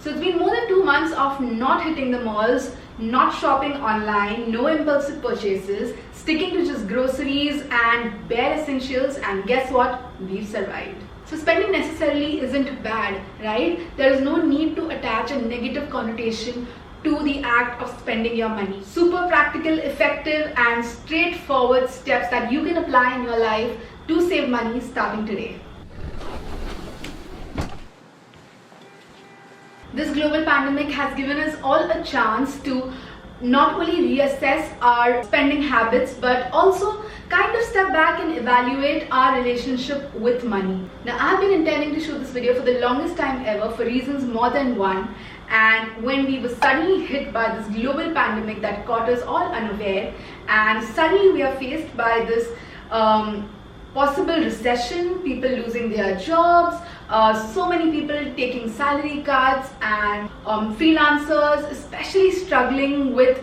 So it's been more than 2 months of not hitting the malls, not shopping online, no impulsive purchases, sticking to just groceries and bare essentials, and guess what? We've survived. So spending necessarily isn't bad, right? There is no need to attach a negative connotation to the act of spending your money. Super practical, effective and straightforward steps that you can apply in your life to save money starting today. This global pandemic has given us all a chance to not only reassess our spending habits but also kind of step back and evaluate our relationship with money. Now, I've been intending to shoot this video for the longest time ever for reasons more than one, and when we were suddenly hit by this global pandemic that caught us all unaware, and suddenly we are faced by this possible recession, people losing their jobs, so many people taking salary cuts, and freelancers especially struggling with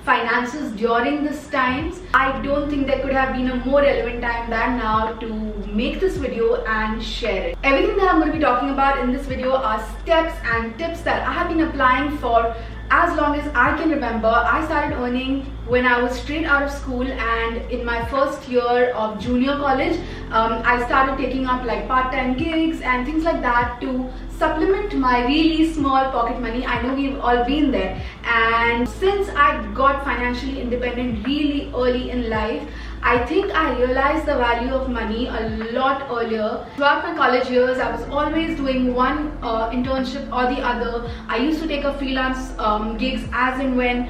finances during this times. I don't think there could have been a more relevant time than now to make this video and share it. Everything that I'm going to be talking about in this video are steps and tips that I have been applying for as long as I can remember. I started earning when I was straight out of school, and in my first year of junior college, I started taking up like part-time gigs and things like that to supplement my really small pocket money. I know we've all been there, and since I got financially independent really early in life, I think I realized the value of money a lot earlier. Throughout my college years, I was always doing one internship or the other. I used to take up freelance gigs as and when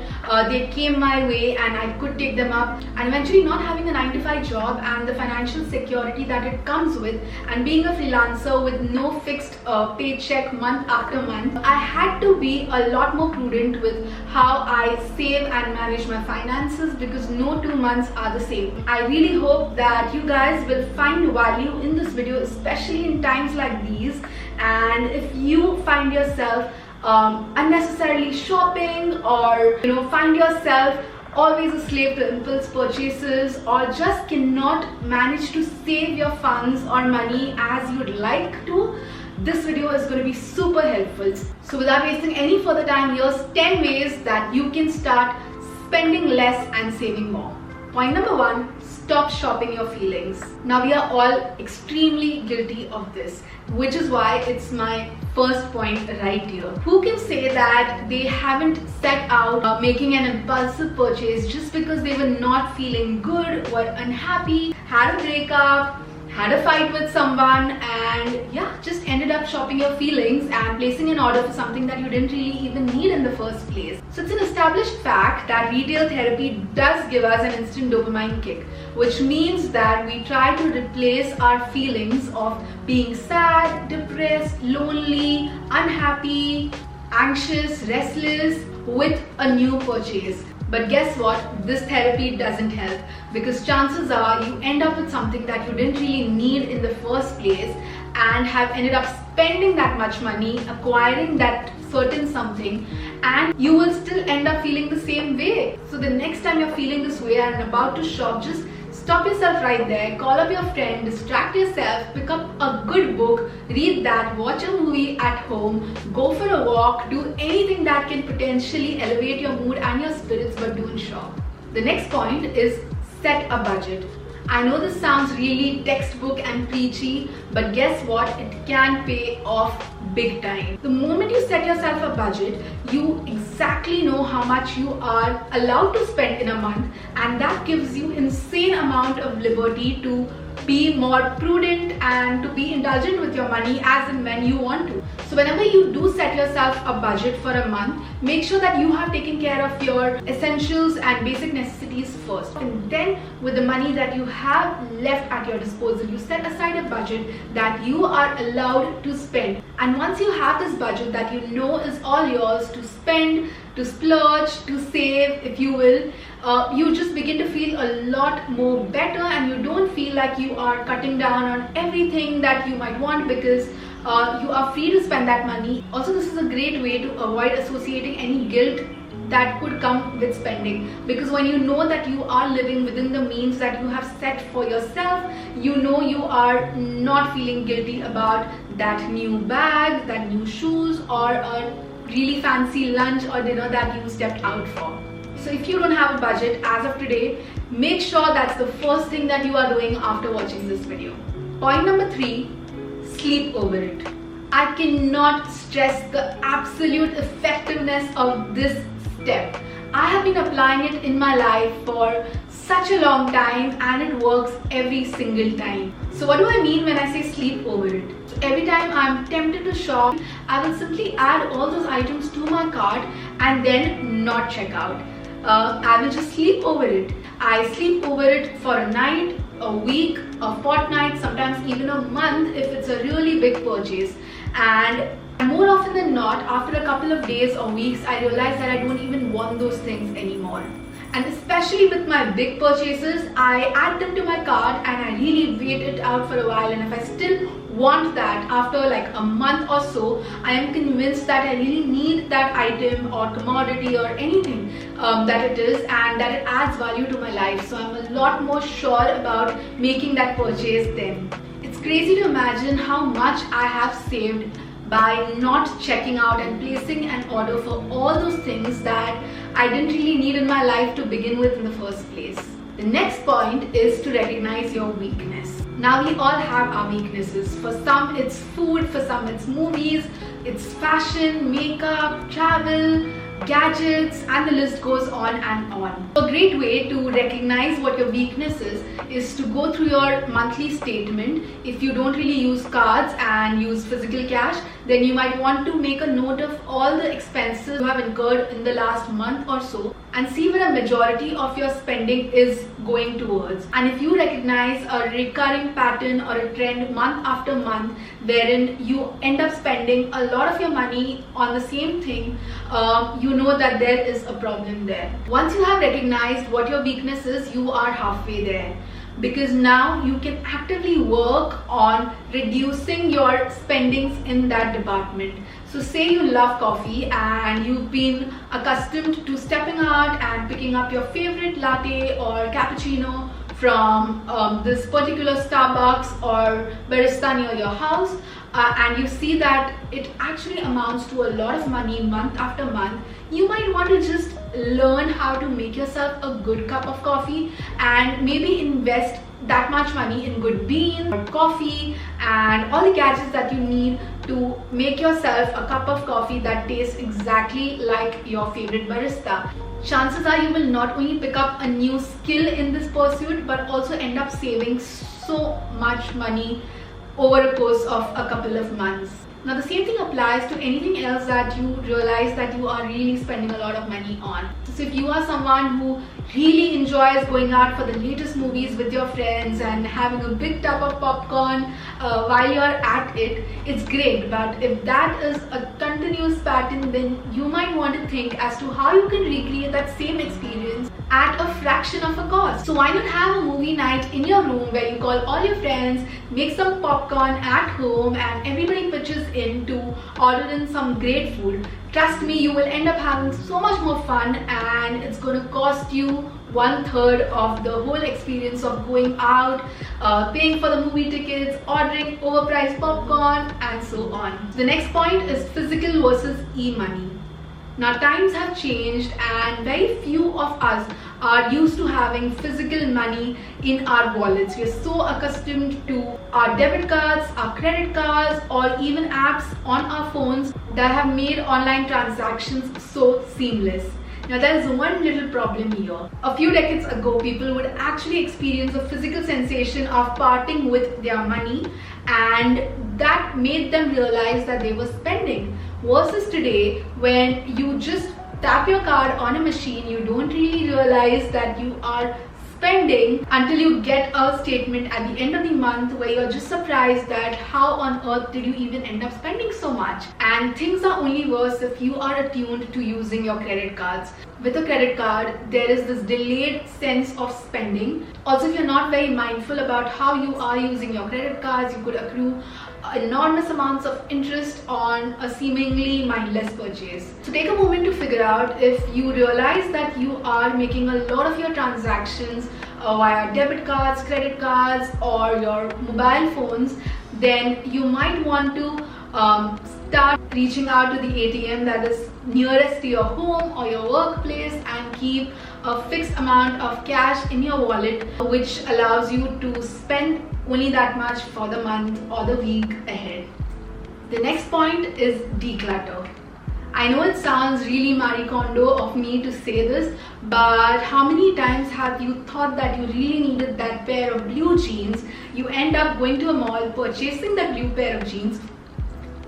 they came my way and I could take them up. And eventually, not having a 9-to-5 job and the financial security that it comes with, and being a freelancer with no fixed paycheck month after month, I had to be a lot more prudent with how I save and manage my finances, because no 2 months are the same. I really hope that you guys will find value in this video, especially in times like these. And if you find yourself unnecessarily shopping, or find yourself always a slave to impulse purchases, or just cannot manage to save your funds or money as you'd like to, this video is going to be super helpful. So without wasting any further time, here's 10 ways that you can start spending less and saving more. Point number 1, stop shopping your feelings. Now, we are all extremely guilty of this, which is why it's my first point right here. Who can say that they haven't set out making an impulsive purchase just because they were not feeling good, were unhappy, had a breakup, had a fight with someone, and just ended up shopping your feelings and placing an order for something that you didn't really even need in the first place? So it's an established fact that retail therapy does give us an instant dopamine kick, which means that we try to replace our feelings of being sad, depressed, lonely, unhappy, anxious, restless with a new purchase. But guess what? This therapy doesn't help, because chances are you end up with something that you didn't really need in the first place and have ended up spending that much money acquiring that certain something, and you will still end up feeling the same way. So the next time you're feeling this way and about to shop, just stop yourself right there, call up your friend, distract yourself, pick up a good book, read that, watch a movie at home, go for a walk, do anything that can potentially elevate your mood and your spirits, but don't shop. The next point is set a budget. I know this sounds really textbook and preachy, but guess what? It can pay off big time. The moment you set yourself a budget, you exactly know how much you are allowed to spend in a month, and that gives you insane amount of liberty to be more prudent and to be indulgent with your money as and when you want to. So whenever you do set yourself a budget for a month, make sure that you have taken care of your essentials and basic necessities first, and then with the money that you have left at your disposal, you set aside a budget that you are allowed to spend. And once you have this budget that you know is all yours to spend, to splurge, to save, if you will, you just begin to feel a lot more better, and you don't feel like you are cutting down on everything that you might want, because you are free to spend that money. Also, this is a great way to avoid associating any guilt that could come with spending, because when you know that you are living within the means that you have set for yourself, you know you are not feeling guilty about that new bag, that new shoes, or a really fancy lunch or dinner that you stepped out for. So if you don't have a budget as of today, make sure that's the first thing that you are doing after watching this video. Point number 3, sleep over it. I cannot stress the absolute effectiveness of this step. I have been applying it in my life for such a long time and it works every single time. So what do I mean when I say sleep over it? So every time I'm tempted to shop, I will simply add all those items to my cart and then not check out. I will just sleep over it. I sleep over it for a night, a week, a fortnight, sometimes even a month if it's a really big purchase. And more often than not, after a couple of days or weeks, I realize that I don't even want those things anymore. And especially with my big purchases, I add them to my cart and I really wait it out for a while, and if I still want that after like a month or so, I am convinced that I really need that item or commodity or anything that it is, and that it adds value to my life. So I'm a lot more sure about making that purchase then. It's crazy to imagine how much I have saved by not checking out and placing an order for all those things that I didn't really need in my life to begin with in the first place. The next point is to recognize your weakness. Now we all have our weaknesses. For some it's food, for some it's movies, it's fashion, makeup, travel, gadgets, and the list goes on and on. A great way to recognize what your weakness is to go through your monthly statement. If you don't really use cards and use physical cash, then you might want to make a note of all the expenses you have incurred in the last month or so and see where a majority of your spending is going towards. And if you recognize a recurring pattern or a trend month after month wherein you end up spending a lot of your money on the same thing, you know that there is a problem there. Once you have recognized what your weakness is, you are halfway there, because now you can actively work on reducing your spendings in that department. So say you love coffee and you've been accustomed to stepping out and picking up your favorite latte or cappuccino from this particular Starbucks or barista near your house, and you see that it actually amounts to a lot of money month after month, you might want to just learn how to make yourself a good cup of coffee and maybe invest that much money in good beans or coffee and all the gadgets that you need to make yourself a cup of coffee that tastes exactly like your favorite barista. Chances are you will not only pick up a new skill in this pursuit but also end up saving so much money over a course of a couple of months. Now the same thing applies to anything else that you realize that you are really spending a lot of money on. So if you are someone who really enjoys going out for the latest movies with your friends and having a big tub of popcorn while you're at it, it's great. But if that is a continuous pattern, then you might want to think as to how you can recreate that same experience at a fraction of a cost. So why not have a movie night in your room where you call all your friends, make some popcorn at home, and everybody pitches in to order in some great food. Trust me, you will end up having so much more fun, and it's going to cost you 1/3 of the whole experience of going out, paying for the movie tickets, ordering overpriced popcorn, and so on. The next point is physical versus e-money. Now times have changed and very few of us are used to having physical money in our wallets. We are so accustomed to our debit cards, our credit cards, or even apps on our phones that have made online transactions so seamless. Now there is one little problem here. A few decades ago, people would actually experience a physical sensation of parting with their money, and that made them realize that they were spending. Versus today, when you just tap your card on a machine, you don't really realize that you are spending until you get a statement at the end of the month where you're just surprised that how on earth did you even end up spending so much. And things are only worse if you are attuned to using your credit cards. With a credit card, there is this delayed sense of spending. Also, if you're not very mindful about how you are using your credit cards, you could accrue enormous amounts of interest on a seemingly mindless purchase. So take a moment to figure out if you realize that you are making a lot of your transactions via debit cards, credit cards, or your mobile phones then you might want to start reaching out to the ATM that is nearest to your home or your workplace and keep a fixed amount of cash in your wallet, which allows you to spend only that much for the month or the week ahead. The next point is declutter. I know it sounds really Marie Kondo of me to say this, but how many times have you thought that you really needed that pair of blue jeans? You end up going to a mall, purchasing that blue pair of jeans,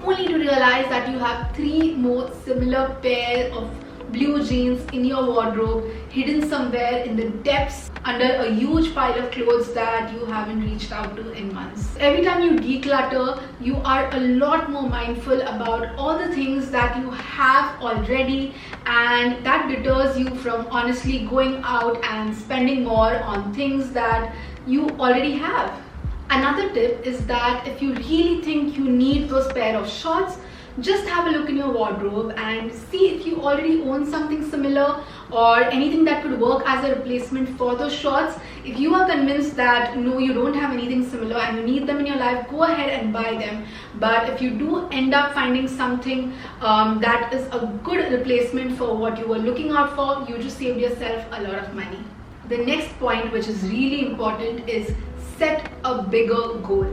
only to realize that you have 3 more similar pair of blue jeans in your wardrobe, hidden somewhere in the depths under a huge pile of clothes that you haven't reached out to in months. Every time you declutter, you are a lot more mindful about all the things that you have already, and that deters you from honestly going out and spending more on things that you already have. Another tip is that if you really think you need those pair of shorts, just have a look in your wardrobe and see if you already own something similar or anything that could work as a replacement for those shorts. If you are convinced that no, you don't have anything similar and you need them in your life, go ahead and buy them. But if you do end up finding something that is a good replacement for what you were looking out for, you just saved yourself a lot of money. The next point, which is really important, is set a bigger goal.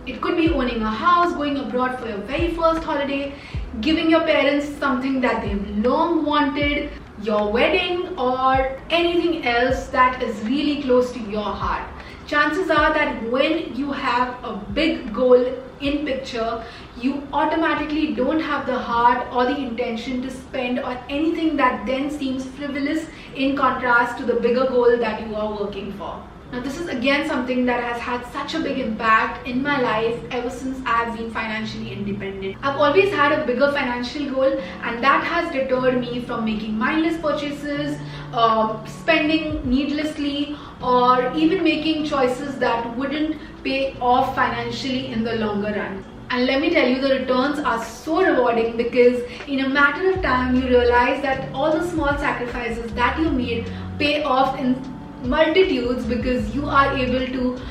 It could be owning a house, going abroad for your very first holiday, giving your parents something that they've long wanted, your wedding, or anything else that is really close to your heart. Chances are that when you have a big goal in picture, you automatically don't have the heart or the intention to spend on anything that then seems frivolous in contrast to the bigger goal that you are working for. Now, this is again something that has had such a big impact in my life ever since I've been financially independent. I've always had a bigger financial goal, and that has deterred me from making mindless purchases, spending needlessly, or even making choices that wouldn't pay off financially in the longer run. And let me tell you, the returns are so rewarding because in a matter of time you realize that all the small sacrifices that you made pay off in multitudes, because you are able to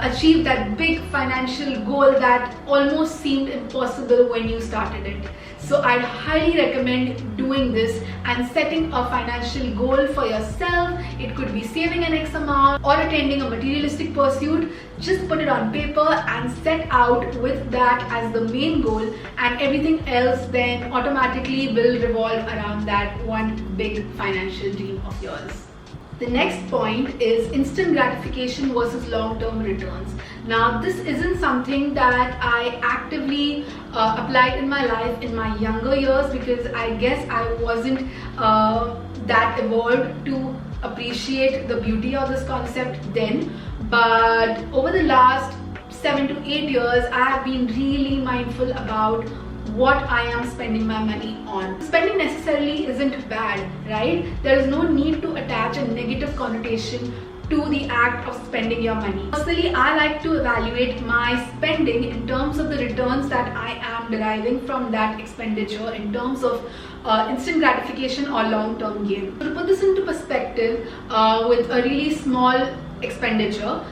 achieve that big financial goal that almost seemed impossible when you started it. So I'd highly recommend doing this and setting a financial goal for yourself. It could be saving an X amount or attending a materialistic pursuit. Just put it on paper and set out with that as the main goal, and everything else then automatically will revolve around that one big financial dream of yours. The next point is instant gratification versus long-term returns. Now, this isn't something that I actively applied in my life in my younger years, because I guess I wasn't that evolved to appreciate the beauty of this concept then. But over the last 7 to 8 years, I have been really mindful about what I am spending my money on. Spending necessarily isn't bad, right? There is no need to attach a negative connotation to the act of spending your money. Personally, I like to evaluate my spending in terms of the returns that I am deriving from that expenditure in terms of instant gratification or long-term gain. So to put this into perspective, with a really small expenditure,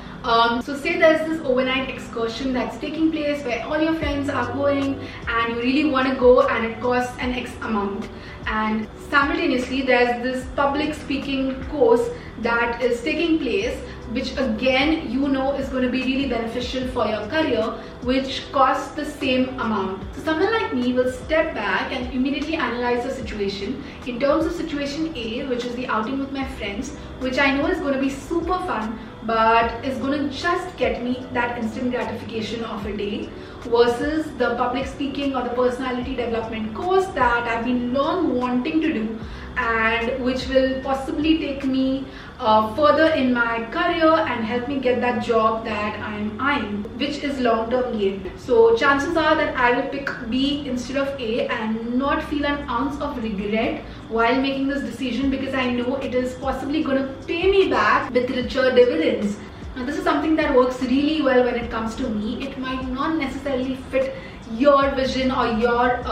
so say there's this overnight excursion that's taking place where all your friends are going and you really want to go, and it costs an X amount, and simultaneously there's this public speaking course that is taking place, which again you know is going to be really beneficial for your career, which costs the same amount. So someone like me will step back and immediately analyze the situation in terms of situation A, which is the outing with my friends, which I know is going to be super fun but is going to just get me that instant gratification of a day, versus the public speaking or the personality development course that I've been long wanting to do and which will possibly take me further in my career and help me get that job that I'm eyeing, which is long-term gain. So chances are that I will pick B instead of A and not feel an ounce of regret while making this decision, because I know it is possibly going to pay me back with richer dividends. Now, this is something that works really well when it comes to me. It might not necessarily fit your vision or your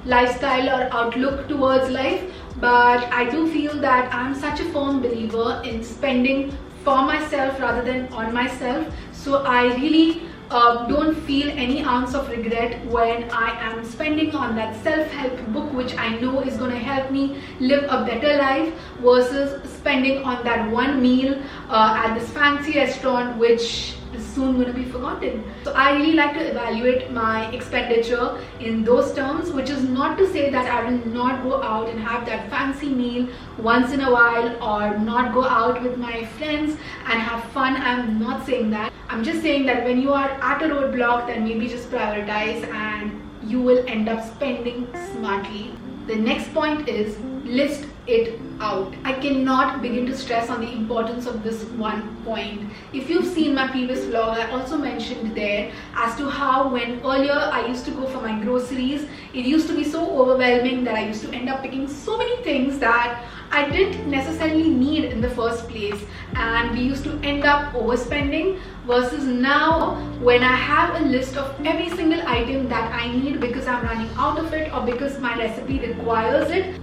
lifestyle or outlook towards life, but I do feel that I'm such a firm believer in spending for myself rather than on myself. So I really don't feel any ounce of regret when I am spending on that self-help book which I know is going to help me live a better life, versus spending on that one meal at this fancy restaurant which is soon going to be forgotten. So I really like to evaluate my expenditure in those terms, which is not to say that I will not go out and have that fancy meal once in a while, or not go out with my friends and have fun. I'm not saying that. I'm just saying that when you are at a roadblock, then maybe just prioritize and you will end up spending smartly. The next point is list it out. I cannot begin to stress on the importance of this one point. If you've seen my previous vlog, I also mentioned there as to how when earlier I used to go for my groceries, it used to be so overwhelming that I used to end up picking so many things that I didn't necessarily need in the first place, and we used to end up overspending, versus now when I have a list of every single item that I need because I'm running out of it or because my recipe requires it,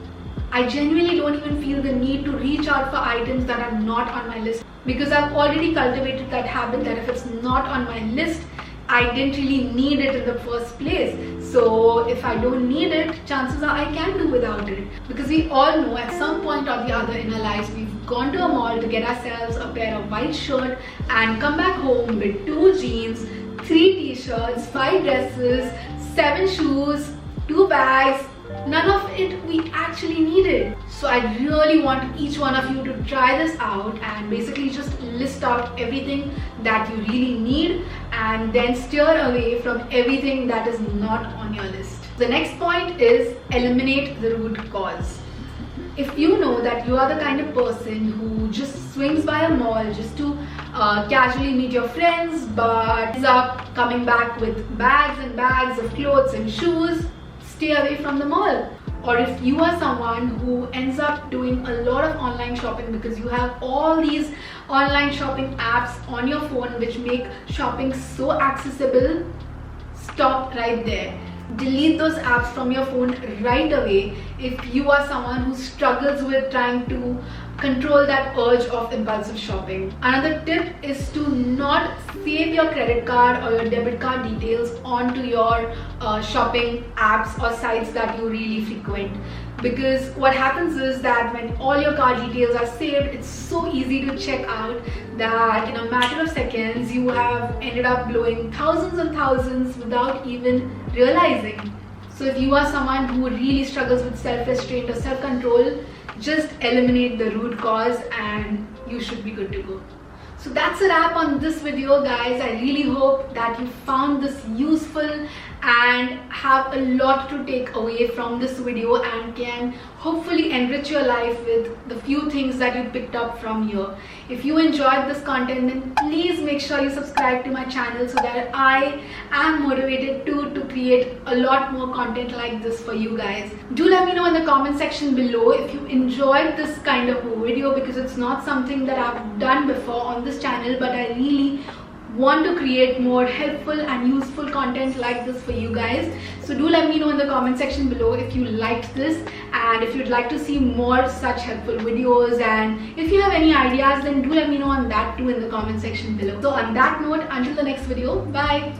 I genuinely don't even feel the need to reach out for items that are not on my list, because I've already cultivated that habit that if it's not on my list, I didn't really need it in the first place. So if I don't need it, chances are I can do without it. Because we all know at some point or the other in our lives, we've gone to a mall to get ourselves a pair of white shirt and come back home with 2 jeans, 3 t-shirts, 5 dresses, 7 shoes, 2 bags. None of it we actually needed. So I really want each one of you to try this out and basically just list out everything that you really need and then steer away from everything that is not on your list. The next point is eliminate the root cause. If you know that you are the kind of person who just swings by a mall just to casually meet your friends but ends up coming back with bags and bags of clothes and shoes, stay away from the mall. Or if you are someone who ends up doing a lot of online shopping because you have all these online shopping apps on your phone which make shopping so accessible, stop right there. Delete those apps from your phone right away if you are someone who struggles with trying to control that urge of impulsive shopping. Another tip is to not save your credit card or your debit card details onto your shopping apps or sites that you really frequent, because what happens is that when all your card details are saved, it's so easy to check out that in a matter of seconds you have ended up blowing thousands and thousands without even realizing. So if you are someone who really struggles with self-restraint or self-control, just eliminate the root cause and you should be good to go. So that's a wrap on this video, guys. I really hope that you found this useful and have a lot to take away from this video and can hopefully enrich your life with the few things that you picked up from here. If you enjoyed this content, then please make sure you subscribe to my channel so that I am motivated to create a lot more content like this for you guys. Do let me know in the comment section below if you enjoyed this kind of video, because it's not something that I've done before on this channel, but I really want to create more helpful and useful content like this for you guys. So do let me know in the comment section below if you liked this and if you'd like to see more such helpful videos, and if you have any ideas, then do let me know on that too in the comment section below. So on that note, until the next video, bye.